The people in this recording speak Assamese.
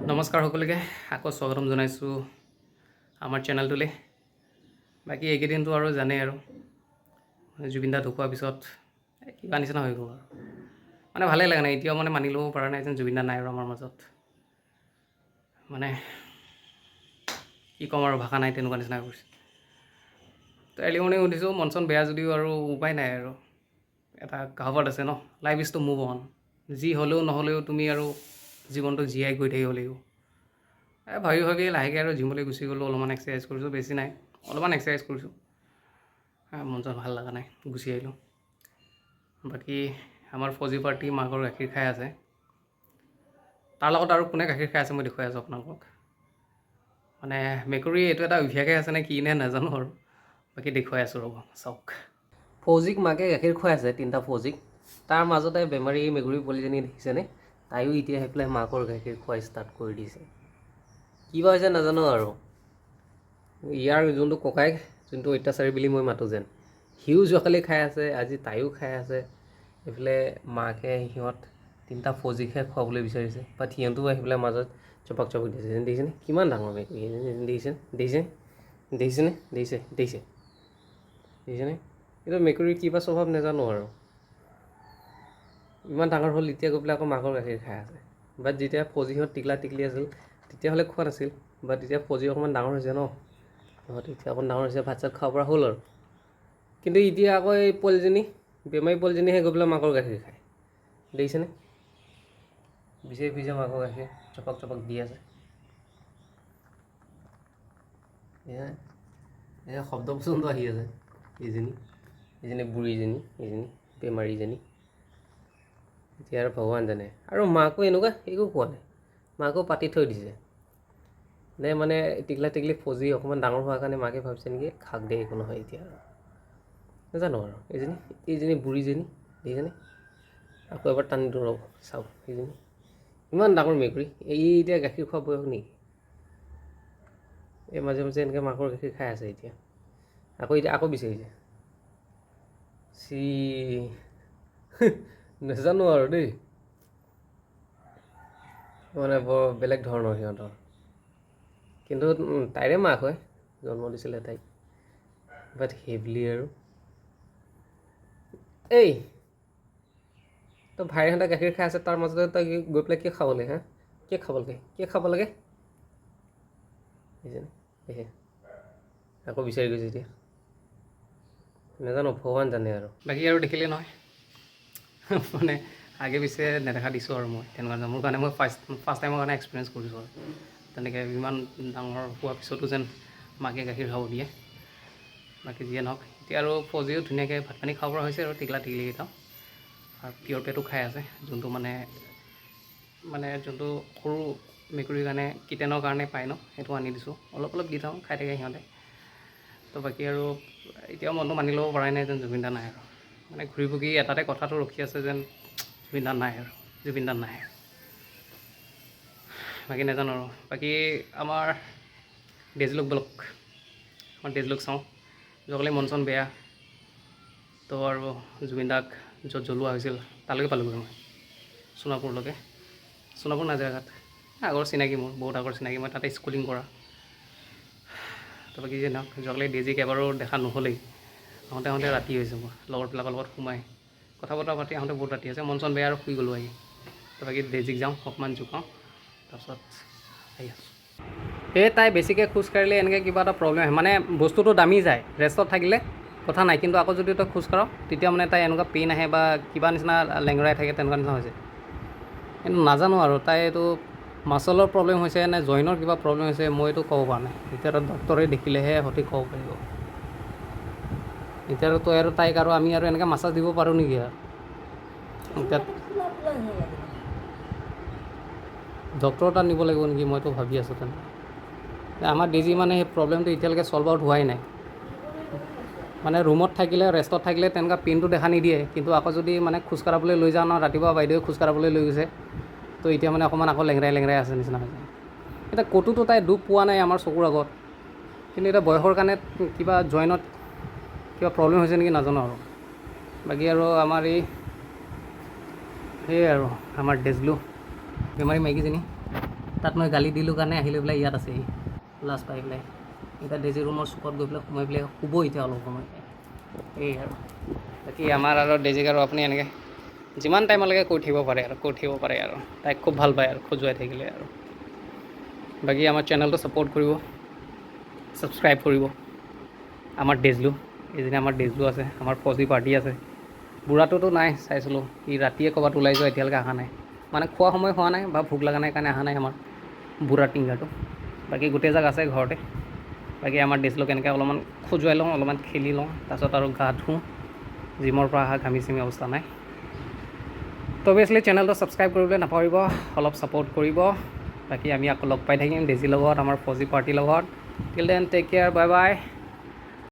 নমস্কাৰ সকলোকে আকৌ স্বাগতম জনাইছোঁ আমাৰ চেনেলটোলৈ। বাকী এইকেইদিনটো আৰু জানেই আৰু জুবিন দা ঢুকোৱাৰ পিছত কিবা নিচিনা হৈ গ'ল আৰু মানে ভালেই লাগে নাই, এতিয়াও মানে মানি ল'ব পৰা নাই যেন জুবিন দা নাই আৰু আমাৰ মাজত। মানে কি ক'ম আৰু ভাষা নাই, তেনেকুৱা নিচিনা কৰিছে। তো এৰ্লি মৰ্ণিং উঠিছোঁ, মন চন বেয়া যদিও আৰু উপায় নাই আৰু। এটা কাহাৱত আছে ন, life is to move on. যি হ'লেও নহ'লেও তুমি আৰু জীৱনটো জীয়াই গৈ থাকিব লাগিব। ভাবি ভাবি লাহেকৈ আৰু জিমলৈ গুচি গ'লোঁ, অলপমান এক্সাৰচাইজ কৰিছোঁ, বেছি নাই, অলপমান এক্সাৰচাইজ কৰিছোঁ। মন চন ভাল লগা নাই, গুচি আহিলোঁ। বাকী আমাৰ ফৌজি পাৰ্টি মাকৰ গাখীৰ খাই আছে। তাৰ লগত আৰু কোনে গাখীৰ খাই আছে মই দেখুৱাই আছোঁ আপোনালোকক। মানে মেকুৰী এইটো এটা অভ্যাসে আছে নে কি নে নাজানো আৰু, বাকী দেখুৱাই আছোঁ ৰ'ব, চাওক। ফৌজিক মাকে গাখীৰ খুৱাই আছে, তিনিটা ফৌজিক। তাৰ মাজতে বেমাৰী মেকুৰী পোৱালীজনী দেখিছেনে, তাইও এতিয়া আহি পেলাই মাকৰ গাখীৰ খুৱাই ষ্টাৰ্ট কৰি দিছে। কিবা হৈছে নাজানো আৰু। ইয়াৰ যোনটো ককাইক, যোনটো অত্যাচাৰী বুলি মই মাতোঁ যেন, সিও যোৱাকালি খাই আছে, আজি তাইও খাই আছে। এইফালে মাকে সিহঁত তিনিটা ফৌজিকহে খুৱাবলৈ বিচাৰিছে, বাট সিহঁতেও আহি পেলাই মাজত চপাক চপাক দিছে। দেখিছেনে কিমান ডাঙৰ মেকুৰী, দেখিছেনে দেখিছেনে দেখিছেনে দেখিছে দেখিছে দেখিছেনে? এইটো মেকুৰীৰ কিবা স্বভাৱ নাজানো আৰু। ইমান ডাঙৰ হ'ল, এতিয়া গৈ পেলাই আকৌ মাকৰ গাখীৰ খাই আছে। বাট যেতিয়া ফৌজিহঁত টিকলা টিকলি আছিল তেতিয়াহ'লে খোৱা নাছিল, বাট এতিয়া ফৌজি অকণমান ডাঙৰ হৈছে ন, সিহঁত এতিয়া অকণ ডাঙৰ হৈছে, ভাত চাত খাব পৰা হ'ল আৰু। কিন্তু এতিয়া আকৌ এই পোৱালীজনী, বেমাৰী পোৱালীজনীহে গৈ পেলাই মাকৰ গাখীৰ খায়। দেখিছেনে বিচাৰি ফুৰিছে মাকৰ গাখীৰ, চপাক চপাক দি আছে। এয়া শব্দ পৰ্যন্ত আহি আছে। এইজনী বুঢ়ীজনী, এইজনী বেমাৰীজনী। এতিয়া আৰু ভগৱান জানে। আৰু মাকো এনেকুৱা একো কোৱা নাই, মাকো পাতি থৈ দিছে নে, মানে টিকলা টিকলি ফৌজি অকণমান ডাঙৰ হোৱাৰ কাৰণে মাকে ভাবিছে নেকি, খাক দে একো নহয় এতিয়া আৰু, নাজানো আৰু। এইজনী বুঢ়ীজনী দেখিছেনে, আকৌ এবাৰ টানি দিওঁ ৰ'ব, চাওক। এইজনী ইমান ডাঙৰ মেকুৰী, এই এতিয়া গাখীৰ খোৱা বয়স নেকি? এই মাজে মাজে এনেকৈ মাকৰ গাখীৰ খাই আছে এতিয়া আকৌ বিচাৰিছে। নাজানো আৰু দেই, মানে বৰ বেলেগ ধৰণৰ সিহঁতৰ। কিন্তু তাইৰে মাক হয়, জন্ম দিছিলে তাইক। বাট সেইবুলি আৰু এই তই ভাইহঁতে গাখীৰ খাই আছে, তাৰ মাজতে তই গৈ পেলাই কি খাব লাগে? কি খাব লাগে? আকৌ বিচাৰি গৈছে এতিয়া, নাজানো, ভগৱান জানে আৰু। বাকী আৰু দেখিলে নহয়, মানে আগে পিছে নেদেখা দিছোঁ আৰু মই তেনেকুৱা। মোৰ কাৰণে মই ফাৰ্ষ্ট টাইমৰ কাৰণে এক্সপিৰিয়েঞ্চ কৰিছোঁ আৰু তেনেকৈ ইমান ডাঙৰ হোৱাৰ পিছতো যেন মাকে গাখীৰ খাব দিয়ে। বাকী যিয়ে নহওক, এতিয়া আৰু ফৌজিও ধুনীয়াকৈ ভাত পানী খাব পৰা হৈছে আৰু টিকলা টিকলিকেইটাও। আৰু পিয়ৰ পেটো খাই আছে, যোনটো মানে যোনটো সৰু মেকুৰীৰ কাৰণে কিটেনৰ কাৰণে পায় ন, সেইটো আনি দিছোঁ। অলপ অলপ দি থাওঁ, খাই থাকে সিহঁতে। তো বাকী আৰু এতিয়াও মনটো মানি ল'ব পৰাই নাই যেন জুবিন দা নাই আৰু। মানে ঘূৰি পকি এটাতে কথাটো ৰখি আছে যেন জুবিন দা নাই আৰু, জুবিন দা নাই। বাকী নাজানো আৰু। বাকী আমাৰ ডেজলক ব্লগ, আমাৰ ডেজলক চাওঁ। যোৱাকালি মন চন বেয়া, তো আৰু জুবিন দাক য'ত জ্বলোৱা হৈছিল তালৈকে পালোঁগৈ মই, সোণাপুৰ নাজিৰাঘাট। আগৰ চিনাকি, মোৰ বহুত আগৰ চিনাকি, মই তাতে স্কুলিং কৰা। তো বাকী যে নহওক, যোৱাকালি ডেজিক এবাৰো দেখা নহ'লেই। আহোঁতে ৰাতি হৈছে, মোৰ লগৰবিলাকৰ লগত সোমাই কথা বতৰা পাতি আহোঁতে বহুত ৰাতি হৈছে। মন চন বেয়া আৰু শুই গ'লোঁ আহি। তো বাকী ডেজিক যাওঁ, অকণমান জোকাওঁ, তাৰপিছত আহি আছোঁ। তাই বেছিকৈ খোজকাঢ়িলে এনেকৈ কিবা এটা প্ৰব্লেম আহে, মানে বস্তুটো দামি যায়। ৰেষ্টত থাকিলে কথা নাই, কিন্তু আকৌ যদি তই খোজকাঢ় তেতিয়া মানে তাই এনেকুৱা পেইন আহে বা কিবা নিচিনা লেংৰাই থাকে, তেনেকুৱা নিচিনা হৈছে। কিন্তু নাজানো আৰু তাই এইটো মাচলৰ প্ৰব্লেম হৈছে নে জইনৰ কিবা প্ৰব্লেম হৈছে, মই এইটো ক'ব পৰা নাই। এতিয়া ডক্টৰে দেখিলেহে সঠিক ক'ব পাৰিব। এতিয়া আৰু তই আৰু তাইক আৰু আমি আৰু এনেকৈ মাছাজ দিব পাৰোঁ নেকি আৰু? এতিয়া ডক্টৰৰ তাত নিব লাগিব নেকি, মইতো ভাবি আছোঁ তেনে। আমাৰ ডেজি মানে সেই প্ৰব্লেমটো এতিয়ালৈকে ছল্ভ আউট হোৱাই নাই। মানে ৰুমত থাকিলে, ৰেষ্টত থাকিলে তেনেকুৱা পেইনটো দেখা নিদিয়ে, কিন্তু আকৌ যদি মানে খোজকাঢ়িবলৈ লৈ যাওঁ ন, ৰাতিপুৱা বাইদেৱে খোজকাঢ়িবলৈ লৈ গৈছে, তো এতিয়া মানে অকণমান আকৌ লেংৰাই আছে নিচিনা হৈছে। এতিয়া ক'তোতো তাই দুখ পোৱা নাই আমাৰ চকুৰ আগত, কিন্তু এতিয়া বয়সৰ কাৰণে কিবা জইনত কিবা প্ৰব্লেম হৈছে নেকি নাজানো আৰু। বাকী আৰু আমাৰ সেয়াই আৰু আমাৰ ডেজলো বেমাৰী মাইকীজনী, তাত মই গালি দিলোঁ কাৰণে আহি লৈ পেলাই ইয়াত আছেহি লাজ পাই পেলাই এতিয়া ডেজি ৰুমৰ চুকত গৈ পেলাই সোমাই পেলাই শুব এতিয়া অলপ সময় এই আৰু বাকী আমাৰ আৰু ডেজিক আৰু আপুনি এনেকৈ যিমান টাইমলৈকে কৈ থাকিব পাৰে আৰু তাইক খুব ভাল পায় আৰু খজুৱাই থাকিলে আৰু বাকী আমাৰ চেনেলটো ছাপোৰ্ট কৰিব ছাবস্ক্ৰাইব কৰিব আমাৰ ডেজলু এইদিনা আমাৰ ডেজলু আছে আমাৰ ফৌজি পাৰ্টি আছে বুঢ়াটোতো নাই চাইছিলোঁ সি ৰাতিয়ে ক'ৰবাত ওলাই যোৱা এতিয়ালৈকে অহা নাই মানে খোৱা সময় হোৱা নাই বা ভোক লগা নাই কাৰণে অহা নাই আমাৰ বুঢ়া টিংগাটো বাকী গোটেইজাক আছে ঘৰতে বাকী আমাৰ ডেজলুক এনেকৈ অলপমান খজুৱাই লওঁ অলপমান খেলি লওঁ তাৰপিছত আৰু গা ধুওঁ জিমৰ পৰা অহা ঘামি চিমি অৱস্থা নাই তো অভিয়াছলি চেনেলটো ছাবস্ক্ৰাইব কৰিবলৈ নাপাহৰিব অলপ ছাপোৰ্ট কৰিব বাকী আমি আকৌ লগ পাই থাকিম ডেজিৰ লগত আমাৰ ফৌজি পাৰ্টিৰ লগত till then take care bye বাই